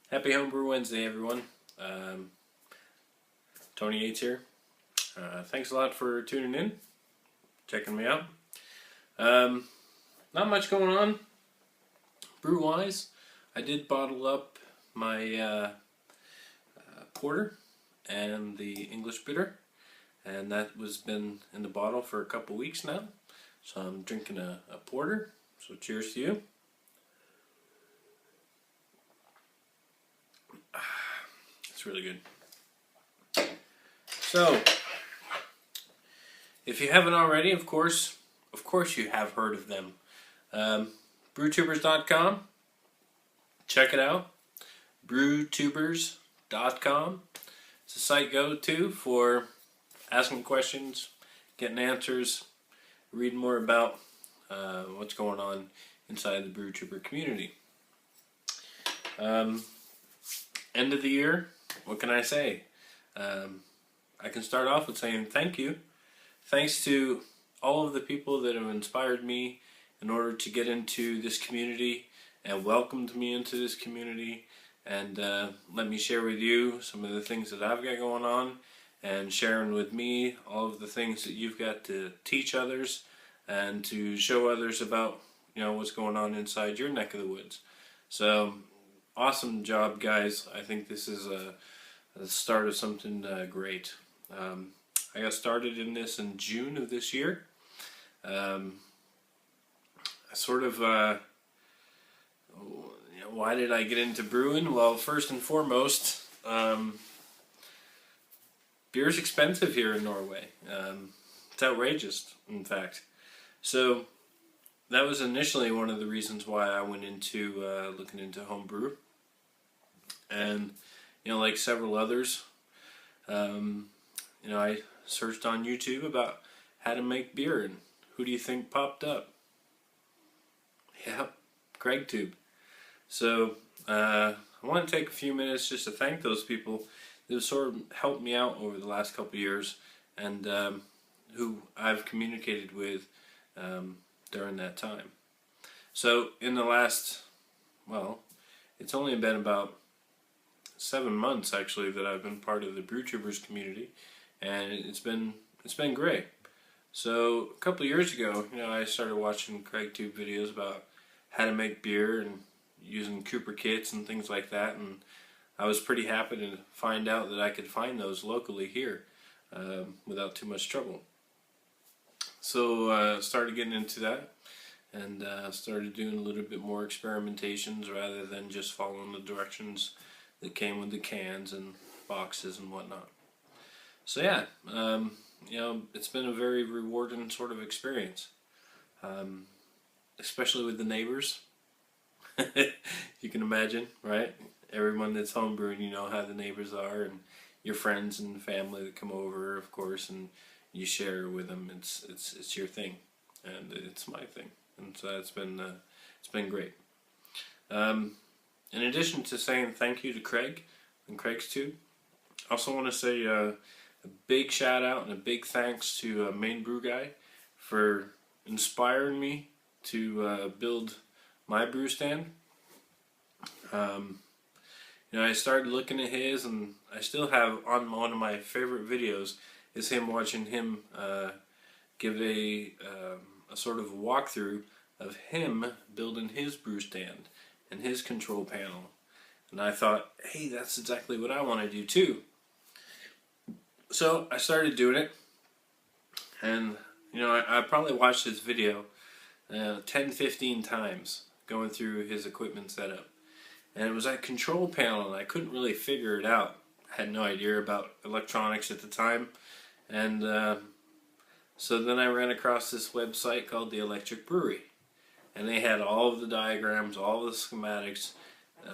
Happy Homebrew Wednesday, everyone. Tony Yates here. Thanks a lot for tuning in, checking me out. Not much going on brew-wise. I did bottle up my porter and the English bitter, and that was been in the bottle for a couple weeks now. So I'm drinking a porter, so cheers to you. It's really good. So, if you haven't already, of course you have heard of them. Brewtubers.com. Check it out. Brewtubers.com. It's a site go-to for asking questions, getting answers, reading more about what's going on inside the Brewtuber community. End of the year, what can I say? I can start off with saying thank you. Thanks to all of the people that have inspired me in order to get into this community and welcomed me into this community and let me share with you some of the things that I've got going on and sharing with me all of the things that you've got to teach others and to show others about, you know, what's going on inside your neck of the woods. So awesome job, guys. I think this is the start of something great. I got started in this in June of this year. Why did I get into brewing? Well, first and foremost, beer's expensive here in Norway. It's outrageous, in fact. So that was initially one of the reasons why I went into looking into homebrew. And, you know, like several others, you know, I searched on YouTube about how to make beer, and who do you think popped up? Yeah, CraigTube. So I want to take a few minutes just to thank those people that have sort of helped me out over the last couple of years and who I've communicated with during that time. So in the last, well, it's only been about 7 months actually that I've been part of the Brewtubers community, and it's been great. So a couple of years ago, you know, I started watching CraigTube videos about how to make beer and using Cooper kits and things like that, and I was pretty happy to find out that I could find those locally here without too much trouble. So started getting into that and started doing a little bit more experimentations rather than just following the directions that came with the cans and boxes and whatnot. So yeah, you know, it's been a very rewarding sort of experience, especially with the neighbors. You can imagine, right? Everyone that's homebrewing, you know how the neighbors are, and your friends and family that come over, of course, and you share with them. It's your thing, and it's my thing, and so it's been great. In addition to saying thank you to Craig and CraigTube, I also want to say a big shout out and a big thanks to Main Brew Guy for inspiring me to build my brew stand. You know, I started looking at his, and I still have on one of my favorite videos is him watching him give a sort of walkthrough of him building his brew stand and his control panel, and I thought, hey, that's exactly what I want to do too. So I started doing it, and you know, I probably watched this video 10-15 times going through his equipment setup, and it was that control panel, and I couldn't really figure it out. I had no idea about electronics at the time, and so then I ran across this website called The Electric Brewery, and they had all of the diagrams, all of the schematics,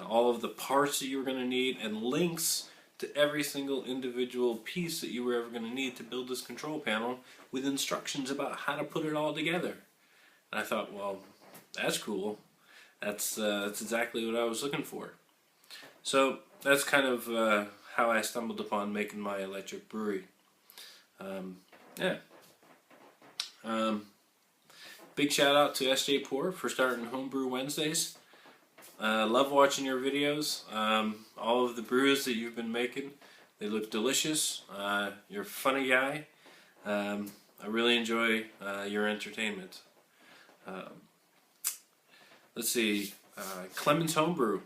all of the parts that you were going to need, and links to every single individual piece that you were ever going to need to build this control panel, with instructions about how to put it all together. And I thought, well, that's cool. That's exactly what I was looking for. So that's kind of how I stumbled upon making my electric brewery. Yeah. Big shout out to SJ Poor for starting Homebrew Wednesdays. Love watching your videos. All of the brews that you've been making, they look delicious. You're a funny guy. I really enjoy your entertainment. Let's see, Clemens Homebrew.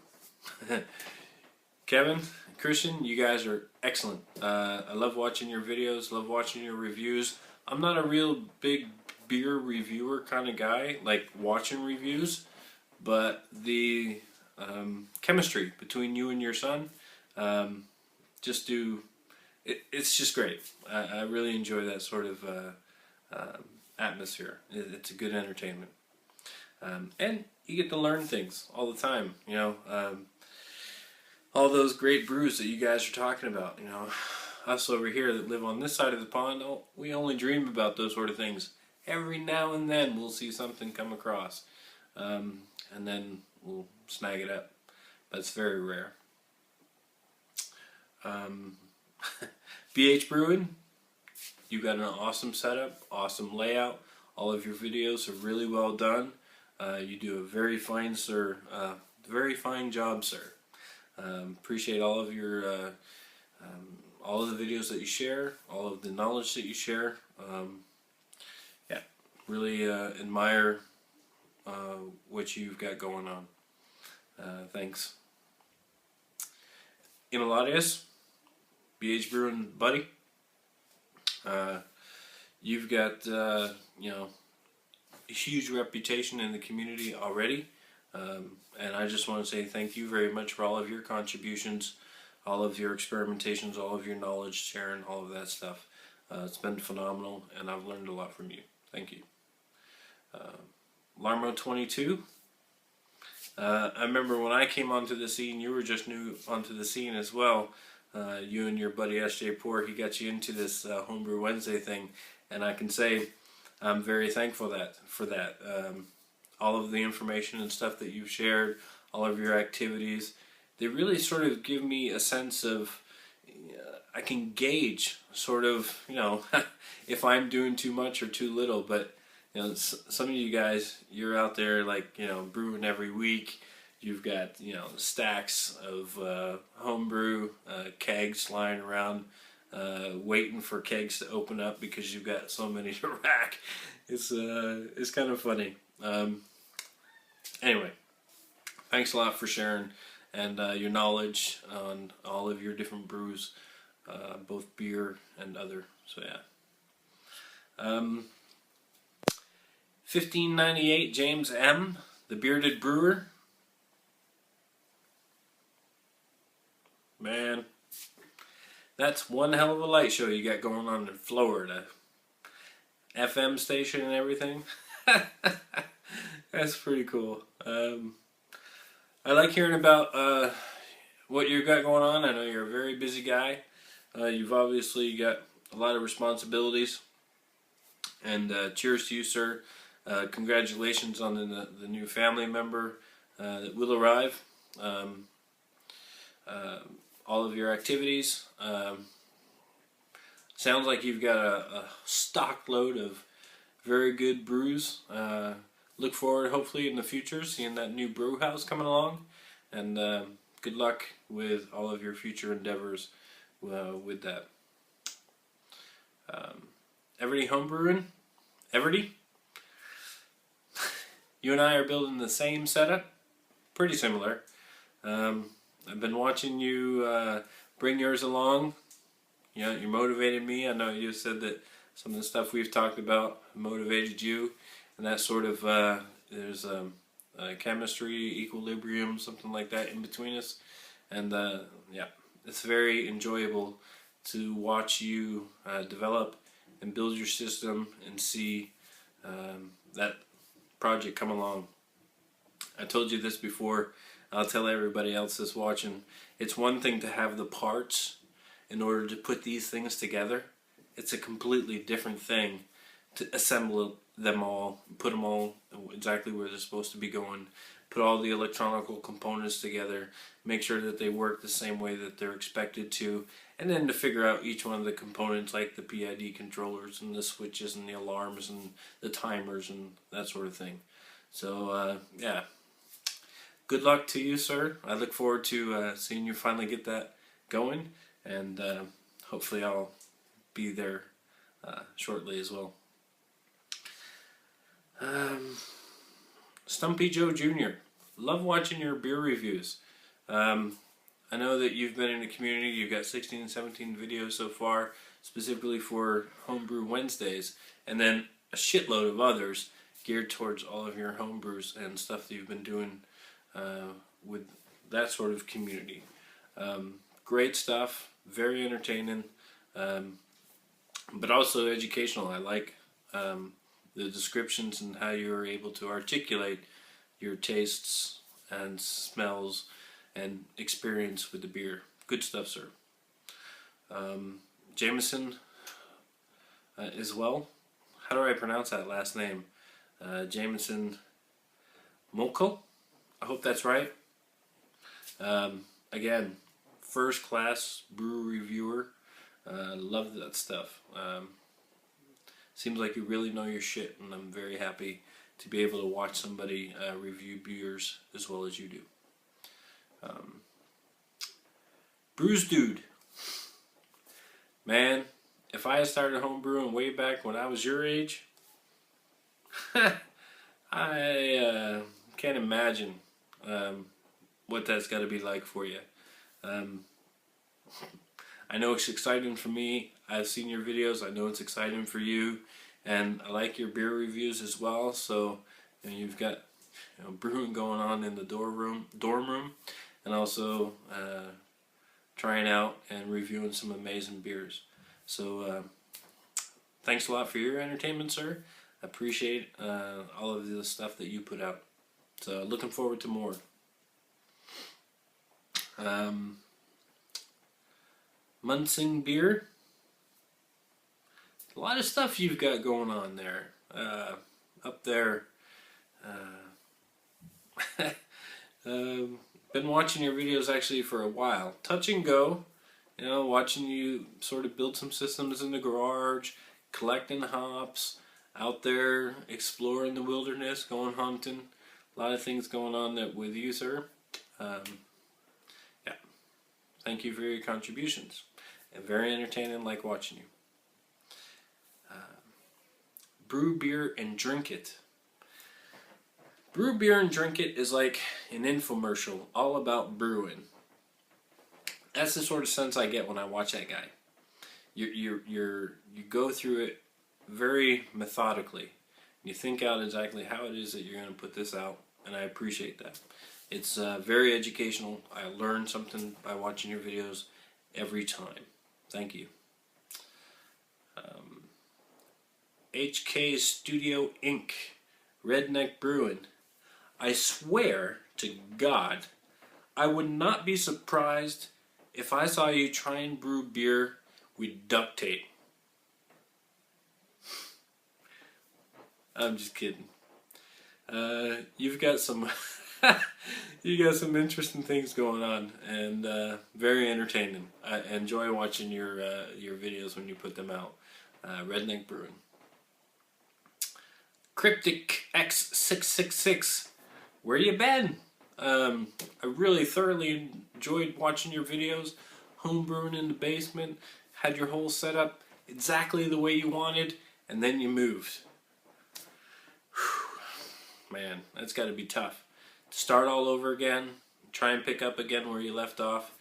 Kevin, Christian, you guys are excellent. I love watching your videos, love watching your reviews. I'm not a real big beer reviewer kind of guy, like watching reviews, but the chemistry between you and your son, it's just great. I really enjoy that sort of atmosphere. It's a good entertainment. And you get to learn things all the time, you know. All those great brews that you guys are talking about, you know. Us over here that live on this side of the pond, we only dream about those sort of things. Every now and then we'll see something come across, and then we'll snag it up. But it's very rare. BH Brewing, you got an awesome setup, awesome layout. All of your videos are really well done. You do a very fine, very fine job, sir. Appreciate all of your, all of the videos that you share, all of the knowledge that you share. Yeah, really admire what you've got going on. Thanks. Imeladius, BH Brewing buddy. You've got, you know, a huge reputation in the community already, and I just want to say thank you very much for all of your contributions, all of your experimentations, all of your knowledge sharing, all of that stuff. It's been phenomenal, and I've learned a lot from you. Thank you. Larmo 22. I remember when I came onto the scene, you were just new onto the scene as well. You and your buddy SJ Poor, he got you into this Homebrew Wednesday thing, and I can say I'm very thankful for that. All of the information and stuff that you've shared, all of your activities, they really sort of give me a sense of, I can gauge sort of, you know, if I'm doing too much or too little. But you know, some of you guys, you're out there like, you know, brewing every week. You've got, you know, stacks of homebrew kegs lying around, waiting for kegs to open up because you've got so many to rack. It's kind of funny. Anyway, thanks a lot for sharing and your knowledge on all of your different brews, both beer and other. So yeah. 1598 James M, the Bearded Brewer. Man, that's one hell of a light show you got going on in Florida. FM station and everything. That's pretty cool. I like hearing about what you've got going on. I know you're a very busy guy. You've obviously got a lot of responsibilities. And cheers to you, sir. Congratulations on the new family member that will arrive. All of your activities. Sounds like you've got a stock load of very good brews. Look forward, hopefully, in the future, seeing that new brew house coming along. And good luck with all of your future endeavors with that. Everdy Homebrewing. Everdy? You and I are building the same setup. Pretty similar. I've been watching you bring yours along. You know, you motivated me. I know you said that some of the stuff we've talked about motivated you, and that sort of there's chemistry, equilibrium, something like that in between us, and yeah, it's very enjoyable to watch you develop and build your system and see that project come along. I told you this before. I'll tell everybody else that's watching. It's one thing to have the parts in order to put these things together. It's a completely different thing to assemble them all, put them all exactly where they're supposed to be going, put all the electronical components together, make sure that they work the same way that they're expected to, and then to figure out each one of the components like the PID controllers and the switches and the alarms and the timers and that sort of thing. So yeah, good luck to you, sir. I look forward to seeing you finally get that going, and hopefully I'll be there shortly as well. Stumpy Joe Jr. Love watching your beer reviews. I know that you've been in the community. You've got 16 and 17 videos so far, specifically for Homebrew Wednesdays, and then a shitload of others geared towards all of your homebrews and stuff that you've been doing with that sort of community. Great stuff, very entertaining, but also educational. I like the descriptions and how you're able to articulate your tastes and smells and experience with the beer. Good stuff, sir. Jameson as well. How do I pronounce that last name? Jameson Mokel? I hope that's right. Again, first class brew reviewer. Love that stuff. Seems like you really know your shit, and I'm very happy to be able to watch somebody review beers as well as you do. Brews Dude. Man, if I had started homebrewing way back when I was your age, I can't imagine what that's got to be like for you. I know it's exciting for me. I've seen your videos. I know it's exciting for you, and I like your beer reviews as well. So you've got brewing going on in the dorm room, and also trying out and reviewing some amazing beers. So thanks a lot for your entertainment, sir. I appreciate all of the stuff that you put out. So looking forward to more. Munsing Beer. A lot of stuff you've got going on there. Up there. Been watching your videos actually for a while. Touch and go. Watching you sort of build some systems in the garage, collecting hops, out there exploring the wilderness, going hunting. A lot of things going on with you, sir. Yeah. Thank you for your contributions. And very entertaining, like watching you. Brew beer and drink it. Brew beer and drink it is like an infomercial all about brewing. That's the sort of sense I get when I watch that guy. You go through it very methodically. You think out exactly how it is that you're going to put this out, and I appreciate that. It's very educational. I learn something by watching your videos every time. Thank you. HK Studio Inc. Redneck Brewing. I swear to God, I would not be surprised if I saw you try and brew beer with duct tape. I'm just kidding. You've got some interesting things going on, and very entertaining. I enjoy watching your videos when you put them out. Redneck Brewing. Cryptic X666. Where you been? I really thoroughly enjoyed watching your videos. Homebrewing in the basement. Had your whole setup exactly the way you wanted, and then you moved. Whew. Man, that's got to be tough. To start all over again, try and pick up again where you left off.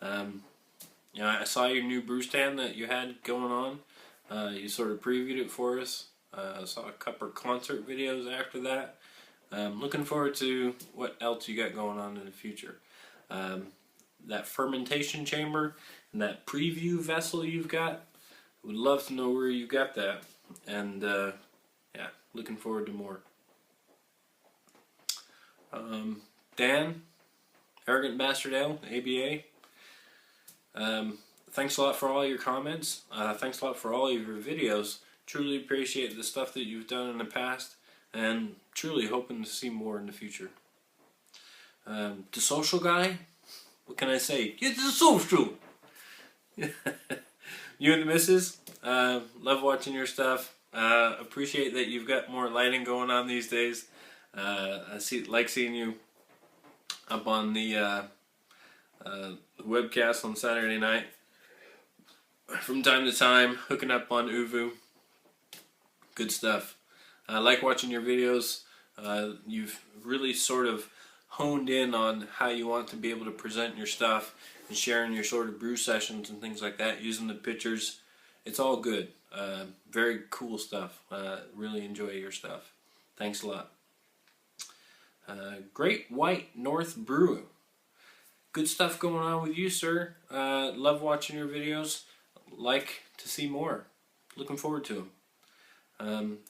I saw your new brew stand that you had going on. You sort of previewed it for us. I saw a couple concert videos after that. Looking forward to what else you got going on in the future. That fermentation chamber and that preview vessel you've got, would love to know where you got that. And yeah, looking forward to more. Dan, Arrogant Bastard Ale, ABA. Thanks a lot for all your comments. Thanks a lot for all of your videos. Truly appreciate the stuff that you've done in the past, and truly hoping to see more in the future. The social guy, what can I say? Get the social! You and the missus, love watching your stuff. Appreciate that you've got more lighting going on these days. Like seeing you up on the webcast on Saturday night. From time to time, hooking up on Uvu. Good stuff. I like watching your videos. You've really sort of honed in on how you want to be able to present your stuff and sharing your sort of brew sessions and things like that, using the pictures. It's all good. Very cool stuff. Really enjoy your stuff. Thanks a lot. Great White North Brew. Good stuff going on with you, sir. Love watching your videos. Like to see more. Looking forward to them.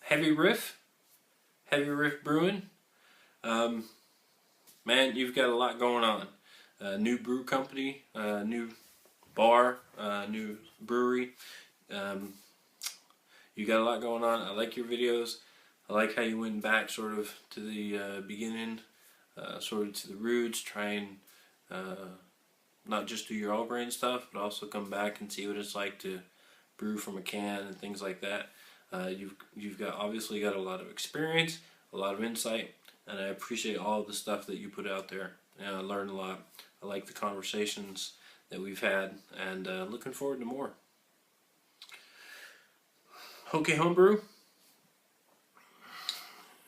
Heavy Riff Brewing. Man, you've got a lot going on. New brew company, new bar, new brewery. You got a lot going on. I like your videos. I like how you went back sort of to the beginning, sort of to the roots, try and not just do your all grain stuff, but also come back and see what it's like to brew from a can and things like that. You've got obviously got a lot of experience, a lot of insight, and I appreciate all of the stuff that you put out there. I learned a lot. I like the conversations that we've had, and looking forward to more. Okay, Homebrew.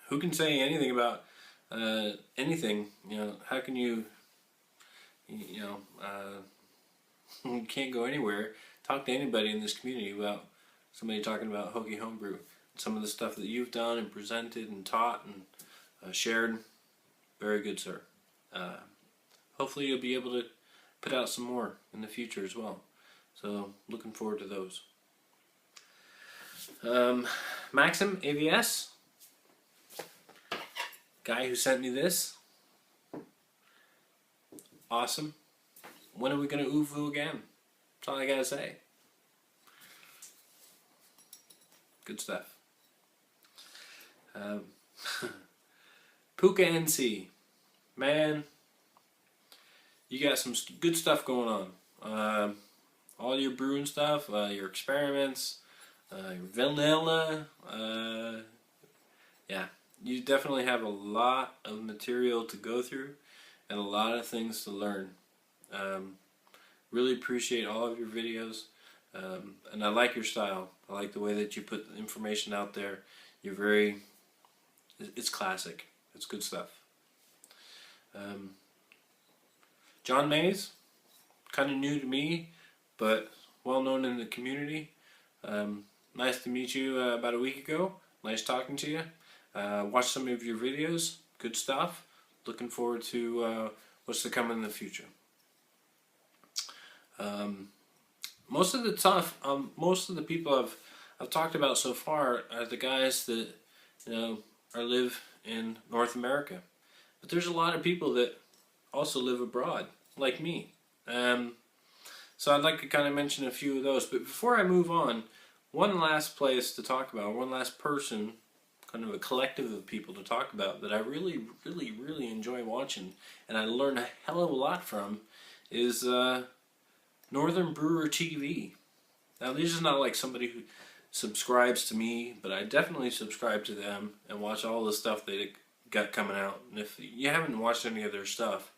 Who can say anything about anything? How can you you can't go anywhere, talk to anybody in this community about somebody talking about Hokie Homebrew. Some of the stuff that you've done and presented and taught and shared. Very good, sir. Hopefully you'll be able to put out some more in the future as well. So looking forward to those. Maxim AVS, guy who sent me this. Awesome. When are we going to Uvu again? That's all I gotta say. Good stuff. Puka NC. Man, you got some good stuff going on. All your brewing stuff, your experiments, your vanilla. Yeah, you definitely have a lot of material to go through and a lot of things to learn. Really appreciate all of your videos, and I like your style. I like the way that you put the information out there. It's classic. It's good stuff. John Mays, kind of new to me, but well known in the community. Nice to meet you about a week ago. Nice talking to you. Watched some of your videos. Good stuff. Looking forward to what's to come in the future. Most of the people I've talked about so far are the guys that live in North America, but there's a lot of people that also live abroad, like me. So I'd like to kind of mention a few of those. But before I move on, one last place to talk about, one last person, kind of a collective of people to talk about that I really, really, really enjoy watching, and I learn a hell of a lot from, is Northern Brewer TV. Now, this is not like somebody who subscribes to me, but I definitely subscribe to them and watch all the stuff they got coming out. And if you haven't watched any of their stuff,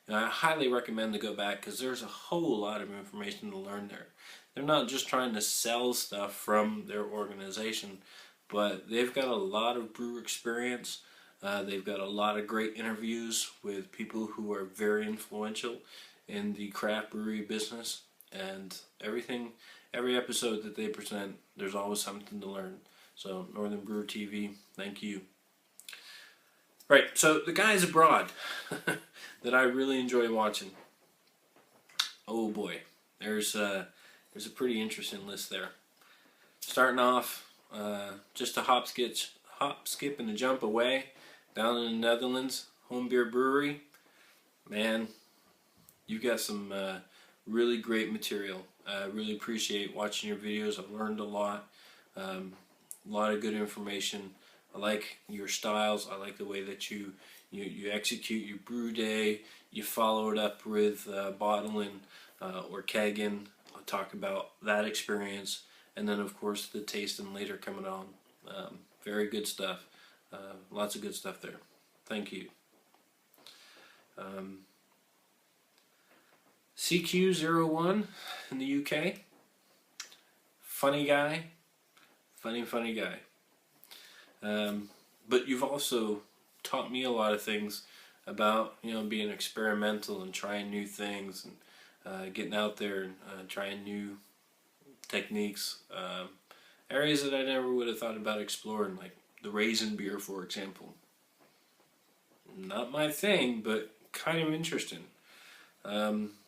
I highly recommend to go back, because there's a whole lot of information to learn there. They're not just trying to sell stuff from their organization, but they've got a lot of brew experience. They've got a lot of great interviews with people who are very influential in the craft brewery business, and every episode that they present, there's always something to learn. So Northern Brewer TV, thank you. Right, so the guys abroad that I really enjoy watching. Oh boy, there's a pretty interesting list there. Starting off, just a hop, skip, and a jump away, down in the Netherlands, Homebrew Brewery. Man, you've got some really great material. I really appreciate watching your videos. I've learned a lot of good information. I like your styles. I like the way that you execute your brew day. You follow it up with bottling or kegging. I'll talk about that experience, and then of course the tasting later coming on. Very good stuff. Lots of good stuff there. Thank you. CQ01 in the UK. Funny guy. Funny guy. But you've also taught me a lot of things about, you know, being experimental and trying new things and getting out there and trying new techniques. Areas that I never would have thought about exploring, like the raisin beer, for example. Not my thing, but kind of interesting.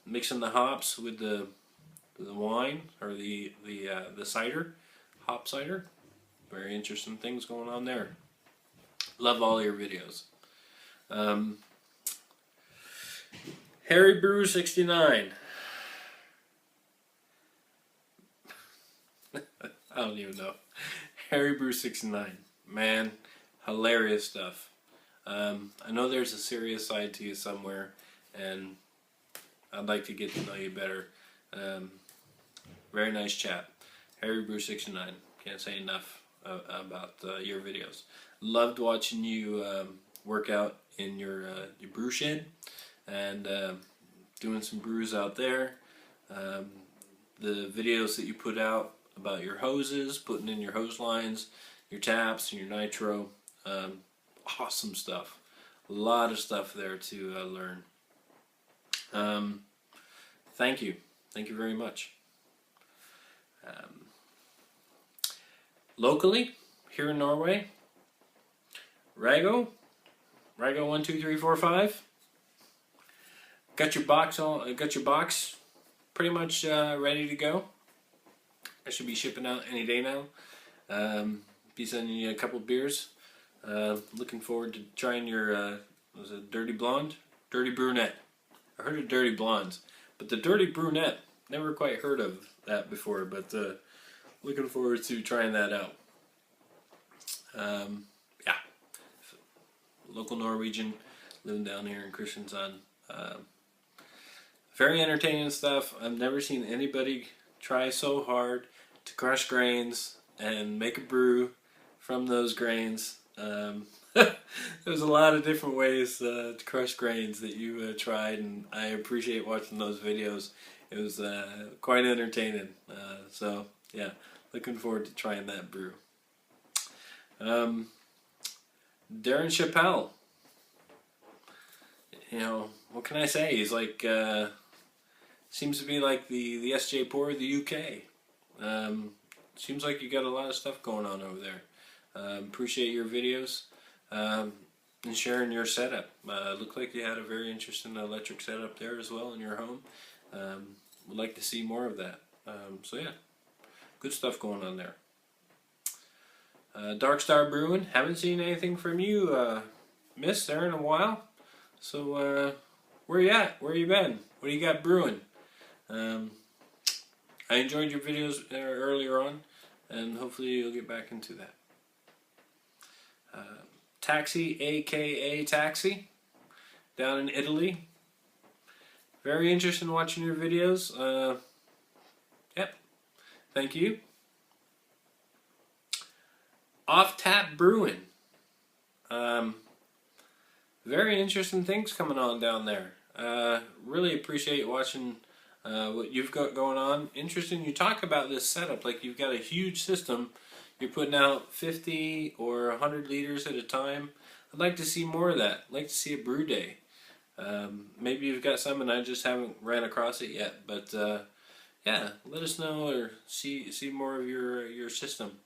Mixing the hops with the wine or the cider, hop cider. Very interesting things going on there. Love all your videos. Harry Brew 69. I don't even know. Harry Brew 69. Man, hilarious stuff. I know there's a serious side to you somewhere, and I'd like to get to know you better. Very nice chap. Harry Brew 69. Can't say enough about your videos. Loved watching you work out in your brew shed and doing some brews out there. The videos that you put out about your hoses, putting in your hose lines, your taps, and your nitro. Awesome stuff. A lot of stuff there to learn. Thank you. Thank you very much. Locally, here in Norway, Rago 1, 2, 3, 4, 5. Got your box on. Got your box pretty much ready to go. I should be shipping out any day now. Be sending you a couple beers. Looking forward to trying your was it Dirty Blonde? Dirty Brunette. I heard of Dirty Blondes, but the Dirty Brunette, never quite heard of that before, but looking forward to trying that out. Yeah. Local Norwegian, living down here in Kristiansand. Very entertaining stuff. I've never seen anybody try so hard to crush grains and make a brew from those grains. There's a lot of different ways to crush grains that you tried, and I appreciate watching those videos. It was quite entertaining. So yeah, looking forward to trying that brew. Darren Chappelle. You know, what can I say? He's like, seems to be like the SJ Poor of the UK. Seems like you got a lot of stuff going on over there. Appreciate your videos and sharing your setup. Looked like you had a very interesting electric setup there as well in your home. Would like to see more of that. So yeah, good stuff going on there. Dark Star Brewing, haven't seen anything from you, miss, there in a while. So where you at? Where you been? What do you got brewing? I enjoyed your videos earlier on, and hopefully you'll get back into that. Taxi, aka Taxi, down in Italy. Very interested in watching your videos. Yep, thank you. Off Tap Brewing. Very interesting things coming on down there. Really appreciate watching what you've got going on. Interesting you talk about this setup, like you've got a huge system. You're putting out 50 or 100 liters at a time. I'd like to see more of that. I'd like to see a brew day. Maybe you've got some and I just haven't ran across it yet. But yeah, let us know or see more of your system.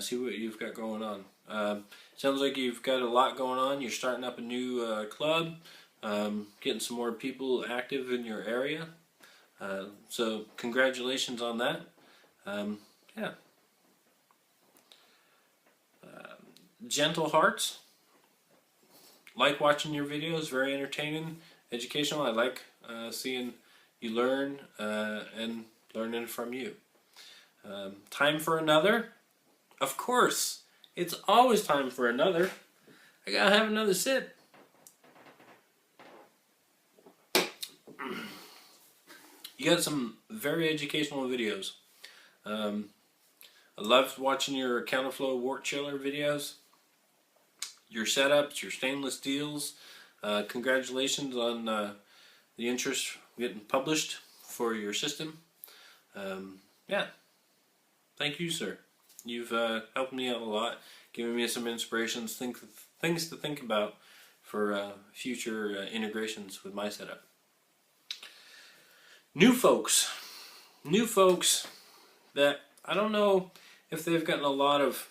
See what you've got going on. Sounds like you've got a lot going on. You're starting up a new club, getting some more people active in your area. So congratulations on that. Yeah. Gentle Hearts. Like watching your videos. Very entertaining, educational. I like seeing you learn and learning from you. Time for another. Of course, it's always time for another. I gotta have another sip. You got some very educational videos. I loved watching your counterflow wort chiller videos. Your setups, your stainless steels. Congratulations on the interest getting published for your system. Yeah, thank you, sir. You've helped me out a lot, given me some inspirations, things to think about for future integrations with my setup. New folks that I don't know if they've gotten a lot of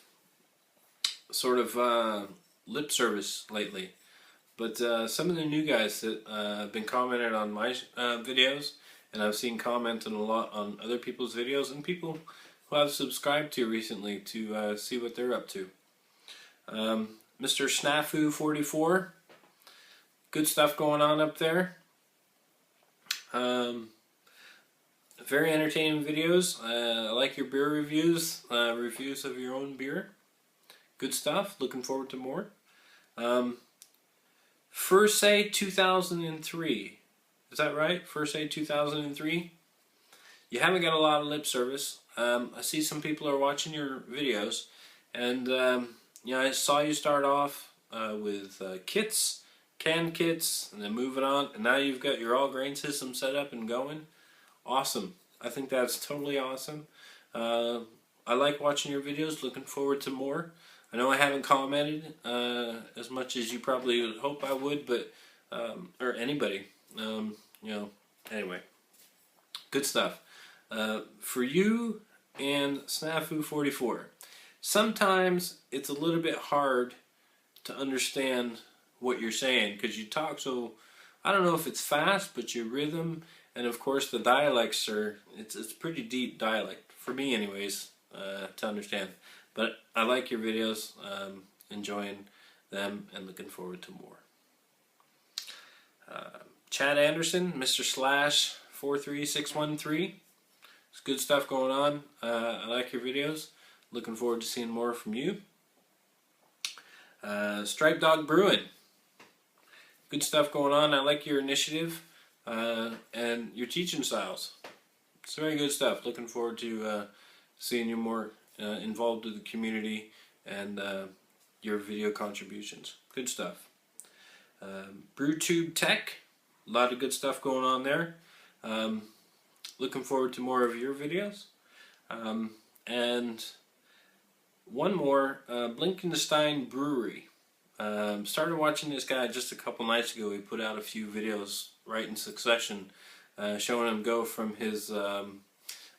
sort of lip service lately, but some of the new guys that have been commented on my videos, and I've seen commenting a lot on other people's videos, and people who I've subscribed to recently to see what they're up to. Mr. Snafu44, good stuff going on up there. Very entertaining videos. I like your beer reviews, reviews of your own beer. Good stuff. Looking forward to more. First 2003. Is that right? First 2003. You haven't got a lot of lip service. I see some people are watching your videos, and you know, I saw you start off with kits, canned kits, and then moving on, and now you've got your all grain system set up and going. Awesome. I think that's totally awesome. I like watching your videos. Looking forward to more. I know I haven't commented as much as you probably would hope I would, but or anybody. You know, anyway, good stuff. For you and Snafu44, sometimes it's a little bit hard to understand what you're saying because you talk so, I don't know if it's fast, but your rhythm and of course the dialects are, it's pretty deep dialect, for me anyways, to understand. But I like your videos, enjoying them and looking forward to more. Chad Anderson, Mr. Slash 43613. It's good stuff going on. I like your videos. Looking forward to seeing more from you. Stripe Dog Brewing. Good stuff going on. I like your initiative and your teaching styles. It's very good stuff. Looking forward to seeing you more involved with the community and your video contributions. Good stuff. BrewTube Tech. A lot of good stuff going on there. Looking forward to more of your videos. And one more, Blinkenstein Brewery. Started watching this guy just a couple nights ago. He put out a few videos right in succession, showing him go from his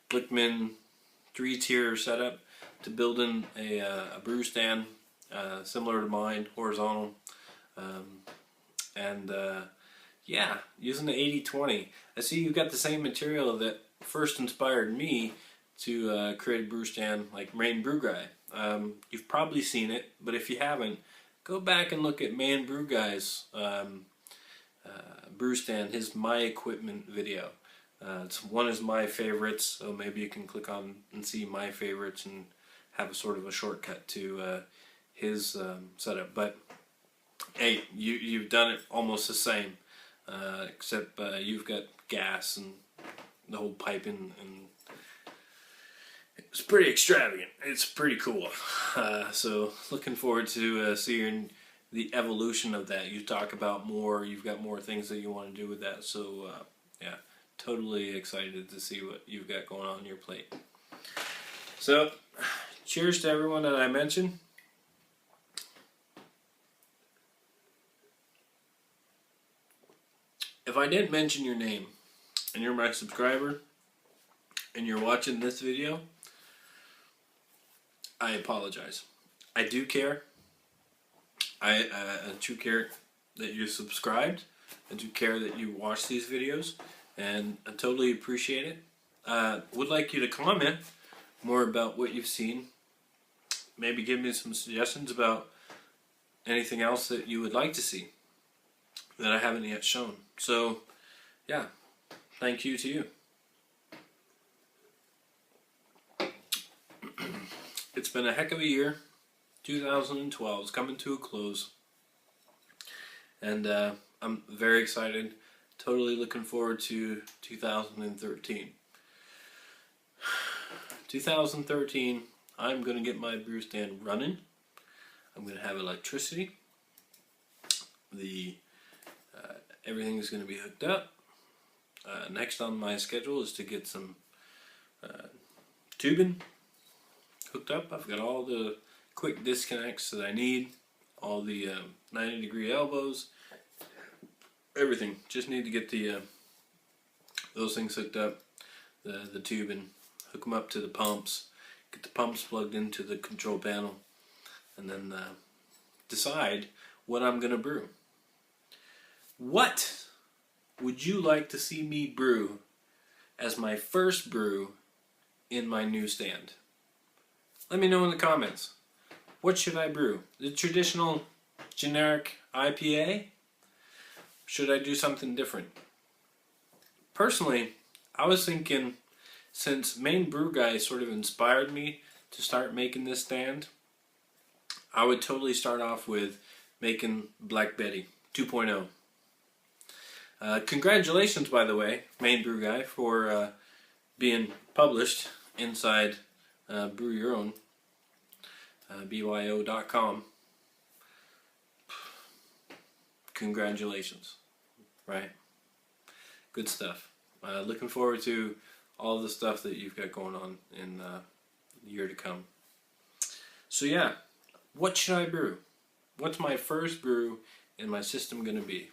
Blickman 3-tier setup to building a brew stand similar to mine, horizontal, and yeah, using the 80-20. I see you've got the same material that first inspired me to create a brew stand like Main Brew Guy. You've probably seen it, but if you haven't, go back and look at Man Brew Guy's brew stand, his My Equipment video. It's one of my favorites, so maybe you can click on and see my favorites and have a sort of a shortcut to his setup. But hey, you've done it almost the same, except you've got gas and the whole piping, and it's pretty extravagant. It's pretty cool. So looking forward to seeing the evolution of that. You talk about more, you've got more things that you want to do with that. So yeah, totally excited to see what you've got going on your plate. So cheers to everyone that I mentioned. If I didn't mention your name and you're my subscriber and you're watching this video, I apologize. I do care. I do care that you're subscribed. I do care that you watch these videos, and I totally appreciate it. Would like you to comment more about what you've seen. Maybe give me some suggestions about anything else that you would like to see that I haven't yet shown. So, yeah, thank you to you. It's been a heck of a year. 2012 is coming to a close, and I'm very excited. Totally looking forward to 2013. 2013, I'm going to get my brew stand running. I'm going to have electricity. The everything is going to be hooked up. Next on my schedule is to get some tubing hooked up. I've got all the quick disconnects that I need, all the 90-degree elbows, everything. Just need to get the those things hooked up, the tubing, hook them up to the pumps, get the pumps plugged into the control panel, and then decide what I'm gonna brew. What would you like to see me brew as my first brew in my new stand? Let me know in the comments. What should I brew? The traditional generic IPA? Should I do something different? Personally, I was thinking, since Main Brew Guy sort of inspired me to start making this stand, I would totally start off with making Black Betty 2.0. Congratulations, by the way, Main Brew Guy, for being published inside Brew Your Own, byo.com. Congratulations, right? Good stuff. Looking forward to all the stuff that you've got going on in the year to come. So yeah, what should I brew? What's my first brew in my system going to be?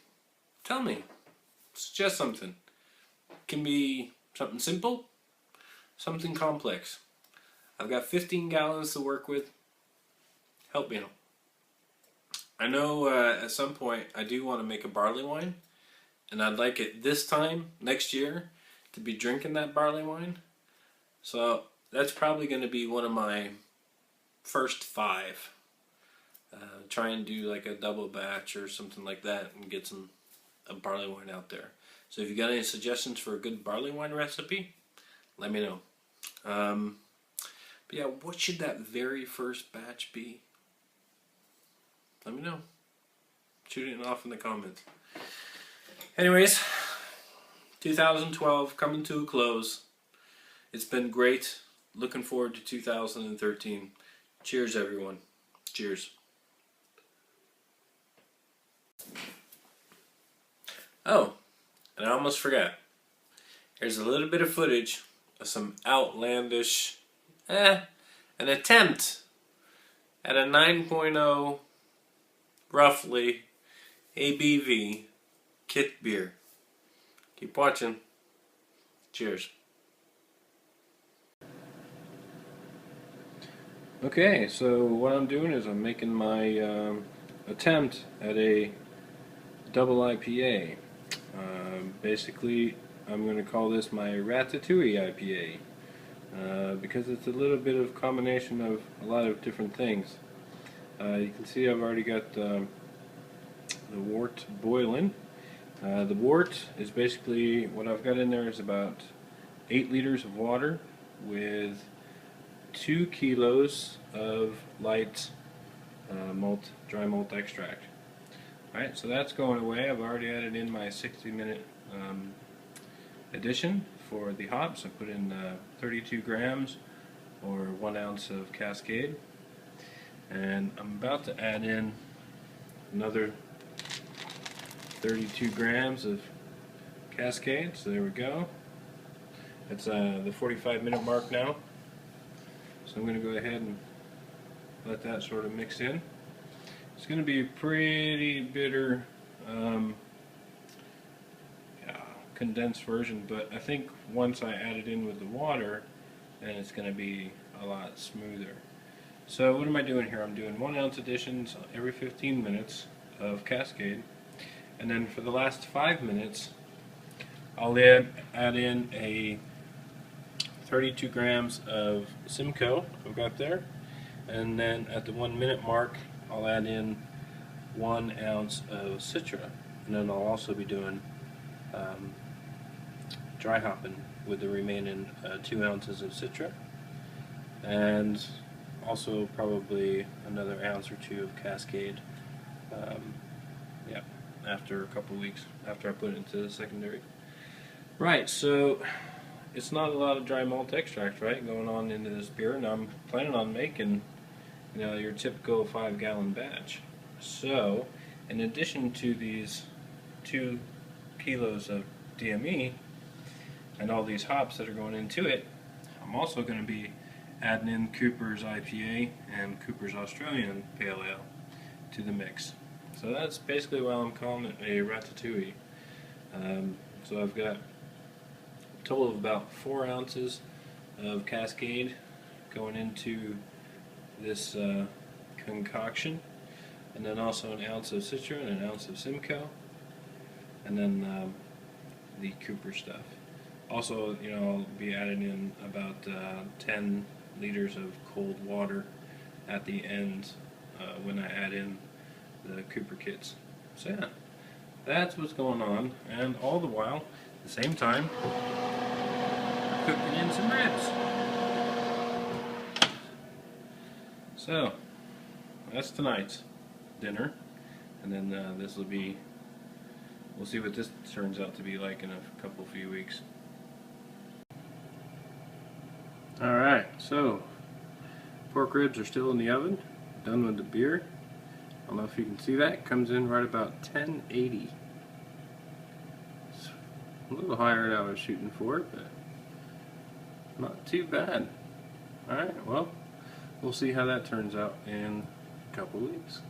Tell me. Suggest something. Can be something simple, something complex. I've got 15 gallons to work with. Help me out. I know at some point I do want to make a barley wine, and I'd like it this time next year to be drinking that barley wine. So that's probably going to be one of my first 5. Try and do like a double batch or something like that and get a barley wine out there. So if you got any suggestions for a good barley wine recipe, let me know. But yeah, what should that very first batch be? Let me know. Shoot it off in the comments. Anyways, 2012 coming to a close. It's been great. Looking forward to 2013. Cheers, everyone. Cheers. Oh, and I almost forgot. Here's a little bit of footage of some outlandish, an attempt at a 9.0, roughly, ABV kit beer. Keep watching. Cheers. Okay, so what I'm doing is I'm making my attempt at a double IPA. Basically, I'm going to call this my Ratatouille IPA because it's a little bit of combination of a lot of different things. You can see I've already got the wort boiling. The wort is basically, what I've got in there is about 8 liters of water with 2 kilos of light dry malt extract. Alright, so that's going away. I've already added in my 60-minute addition for the hops. I put in 32 grams or 1 ounce of Cascade. And I'm about to add in another 32 grams of Cascade. So there we go. It's the 45-minute mark now. So I'm going to go ahead and let that sort of mix in. It's going to be pretty bitter, condensed version, but I think once I add it in with the water, then it's going to be a lot smoother. So what am I doing here? I'm doing 1 ounce additions every 15 minutes of Cascade, and then for the last 5 minutes, I'll add in a 32 grams of Simcoe I've got there, and then at the 1 minute mark I'll add in 1 ounce of Citra, and then I'll also be doing dry hopping with the remaining 2 ounces of Citra, and also probably another ounce or 2 of Cascade. Yeah, after a couple weeks after I put it into the secondary. Right, so it's not a lot of dry malt extract, right, going on into this beer, and I'm planning on making, you know, your typical 5-gallon batch. So, in addition to these 2 kilos of DME and all these hops that are going into it, I'm also going to be adding in Cooper's IPA and Cooper's Australian Pale Ale to the mix. So that's basically why I'm calling it a ratatouille. So I've got a total of about 4 ounces of Cascade going into this concoction, and then also an ounce of Citra and an ounce of Simcoe, and then the Cooper stuff. Also, you know, I'll be adding in about 10 liters of cold water at the end when I add in the Cooper kits. So yeah, that's what's going on, and all the while, at the same time, cooking in some ribs. So that's tonight's dinner, and then this will be, we'll see what this turns out to be like in a few weeks. Alright, so pork ribs are still in the oven, done with the beer. I don't know if you can see that, it comes in right about 1080. It's a little higher than I was shooting for, but not too bad. Alright, well, we'll see how that turns out in a couple weeks.